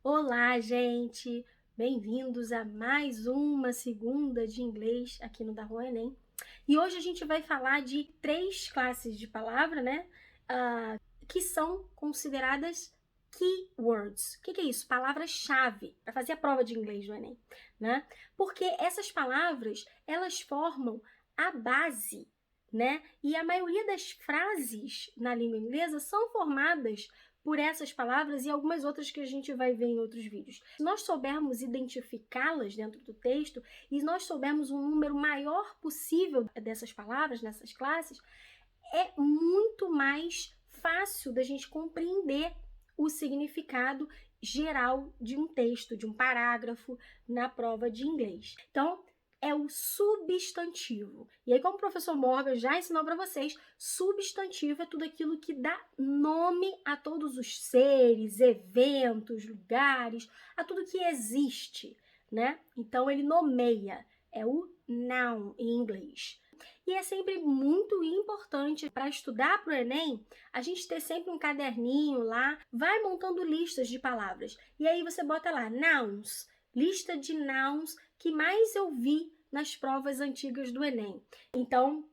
Olá, gente! Bem-vindos a mais uma segunda de inglês aqui no Dá Enem. E hoje a gente vai falar de 3 classes de palavra, né? Que são consideradas keywords. O que é isso? Palavras-chave para fazer a prova de inglês do Enem, né? Porque essas palavras, elas formam a base, né? E a maioria das frases na língua inglesa são formadas por essas palavras e algumas outras que a gente vai ver em outros vídeos. Se nós soubermos identificá-las dentro do texto e nós soubermos um número maior possível dessas palavras, nessas classes, é muito mais fácil da gente compreender o significado geral de um texto, de um parágrafo na prova de inglês. Então, é o substantivo. E aí, como o professor Morgan já ensinou para vocês, substantivo é tudo aquilo que dá nome a todos os seres, eventos, lugares, a tudo que existe, né? Então, ele nomeia, é o noun em inglês. E é sempre muito importante para estudar para o Enem, a gente ter sempre um caderninho lá, vai montando listas de palavras. E aí você bota lá, nouns, lista de nouns que mais eu vi nas provas antigas do Enem. Então,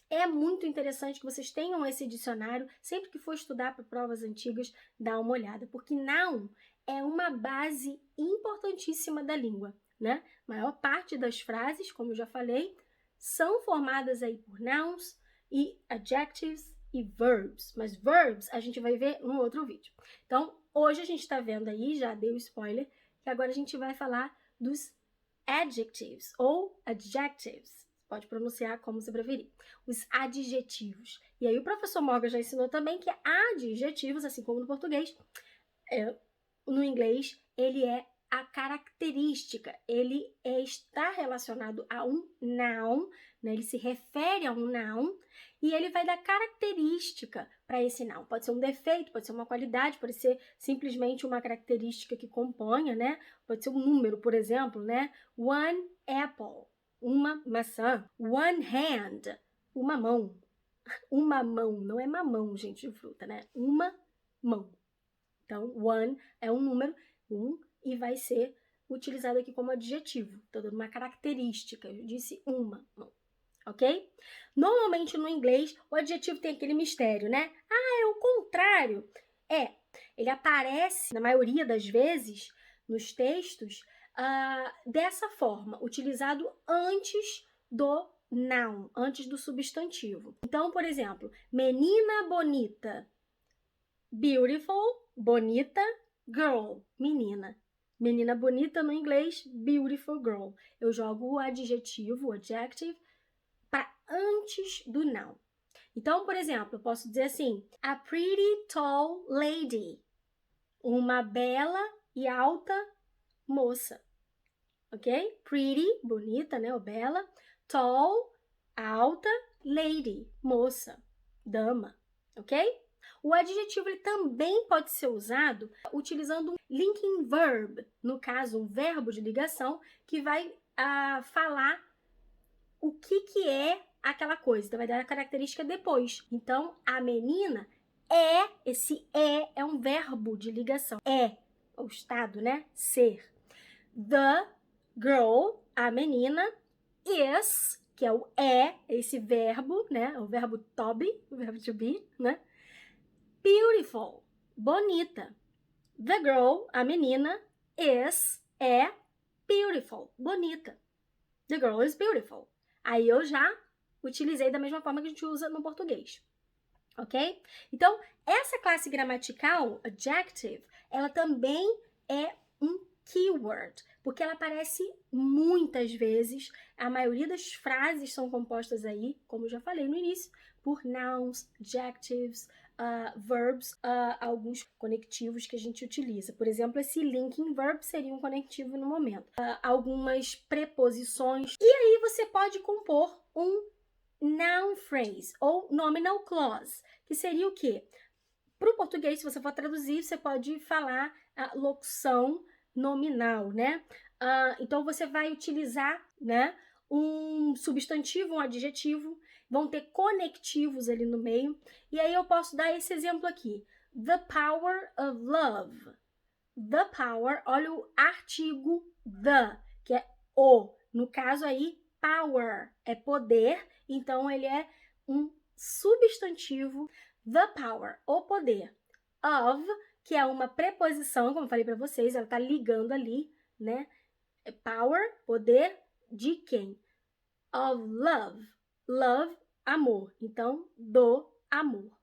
é muito interessante que vocês tenham esse dicionário, sempre que for estudar para provas antigas, dá uma olhada, porque noun é uma base importantíssima da língua, né? A maior parte das frases, como eu já falei, são formadas aí por nouns e adjectives e verbs, mas verbs a gente vai ver num outro vídeo. Então, hoje a gente está vendo aí, já dei o spoiler, que agora a gente vai falar dos adjectives ou adjectives. Pode pronunciar como você preferir. Os adjetivos. E aí o professor Morgan já ensinou também que adjetivos, assim como no português, no inglês, ele é a característica, ele está relacionado a um noun, né? Ele se refere a um noun e ele vai dar característica para esse noun. Pode ser um defeito, pode ser uma qualidade, pode ser simplesmente uma característica que componha, né? Pode ser um número, por exemplo, né? One apple, uma maçã. One hand, uma mão. Uma mão, não é mamão, gente, de fruta, né? Uma mão. Então, one é um número, e vai ser utilizado aqui como adjetivo, toda uma característica. Eu disse uma mão, ok? Normalmente no inglês, o adjetivo tem aquele mistério, né? É o contrário. Ele aparece, na maioria das vezes, nos textos, dessa forma, utilizado antes do noun, antes do substantivo. Então, por exemplo, menina bonita, beautiful, bonita, girl, menina. Menina bonita no inglês, beautiful girl. Eu jogo o adjetivo, o adjective, para antes do noun. Então, por exemplo, eu posso dizer assim, a pretty tall lady. Uma bela e alta moça. Ok? Pretty, bonita, né? Ou bela. Tall, alta. Lady, moça, dama. Ok? O adjetivo ele também pode ser usado utilizando um linking verb, no caso, um verbo de ligação, que vai falar o que é aquela coisa, então vai dar a característica depois. Então, a menina esse é um verbo de ligação. O estado, né? Ser. The girl, a menina, is, que é o esse verbo, né? O verbo to be, o verbo to be, né? Beautiful, bonita. The girl, a menina, é beautiful, bonita. The girl is beautiful. Aí eu já utilizei da mesma forma que a gente usa no português. Ok? Então, essa classe gramatical, adjective, ela também é um keyword, porque ela aparece muitas vezes. A maioria das frases são compostas aí, como eu já falei no início, por nouns, adjectives, verbs, alguns conectivos que a gente utiliza. Por exemplo, esse linking verb seria um conectivo no momento. Algumas preposições. E aí você pode compor um noun phrase ou nominal clause, que seria o quê? Para o português, se você for traduzir, você pode falar a locução nominal, né? Então, você vai utilizar, né, um substantivo, um adjetivo, vão ter conectivos ali no meio, e aí eu posso dar esse exemplo aqui. The power of love. the power, olha o artigo the, que é o. No caso aí, power é poder, então ele é um substantivo, the power, o poder, of, que é uma preposição, como eu falei para vocês, ela está ligando ali, né? Power, poder de quem? Of love. Love, amor. Então, do amor.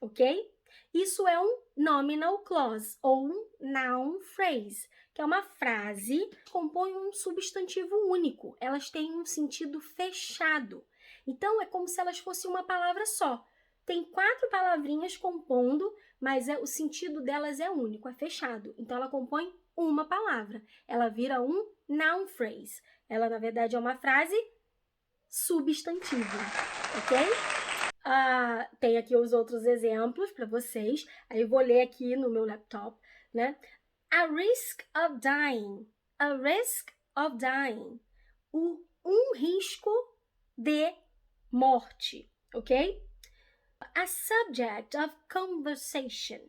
Ok? Isso é um nominal clause ou um noun phrase, que é uma frase que compõe um substantivo único. Elas têm um sentido fechado. Então, é como se elas fossem uma palavra só. Tem 4 palavrinhas compondo, mas o sentido delas é único, é fechado. Então, ela compõe uma palavra. Ela vira um noun phrase. Ela, na verdade, é uma frase substantiva, ok? Tem aqui os outros exemplos para vocês. Aí eu vou ler aqui no meu laptop, né? A risk of dying. A risk of dying. Um risco de morte, ok? A subject of conversation.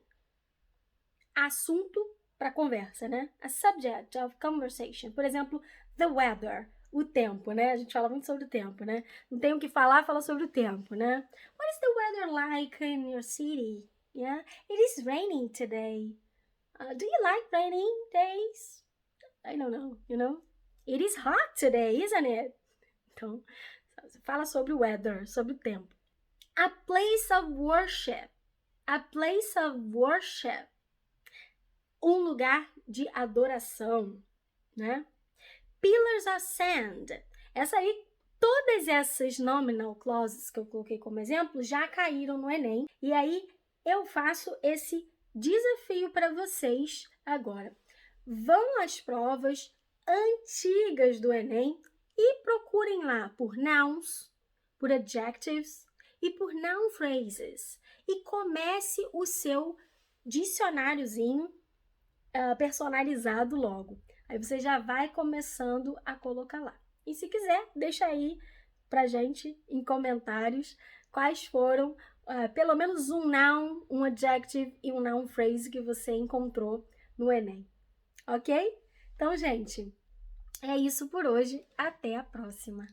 Assunto para conversa, né? A subject of conversation. Por exemplo, the weather. O tempo, né? A gente fala muito sobre o tempo, né? Não tem o que falar, fala sobre o tempo, né? What is the weather like in your city? Yeah, it is raining today. Do you like raining days? I don't know, you know? It is hot today, isn't it? Então, fala sobre o weather, sobre o tempo. A place of worship. A place of worship. Um lugar de adoração, né? Pillars of sand. Todas essas nominal clauses que eu coloquei como exemplo já caíram no Enem. E aí eu faço esse desafio para vocês agora. Vão às provas antigas do Enem e procurem lá por nouns, por adjectives e por noun phrases. E comece o seu dicionáriozinho personalizado logo. Aí você já vai começando a colocar lá. E se quiser, deixa aí pra gente em comentários quais foram pelo menos um noun, um adjective e um noun phrase que você encontrou no Enem. Ok? Então, gente, é isso por hoje. Até a próxima!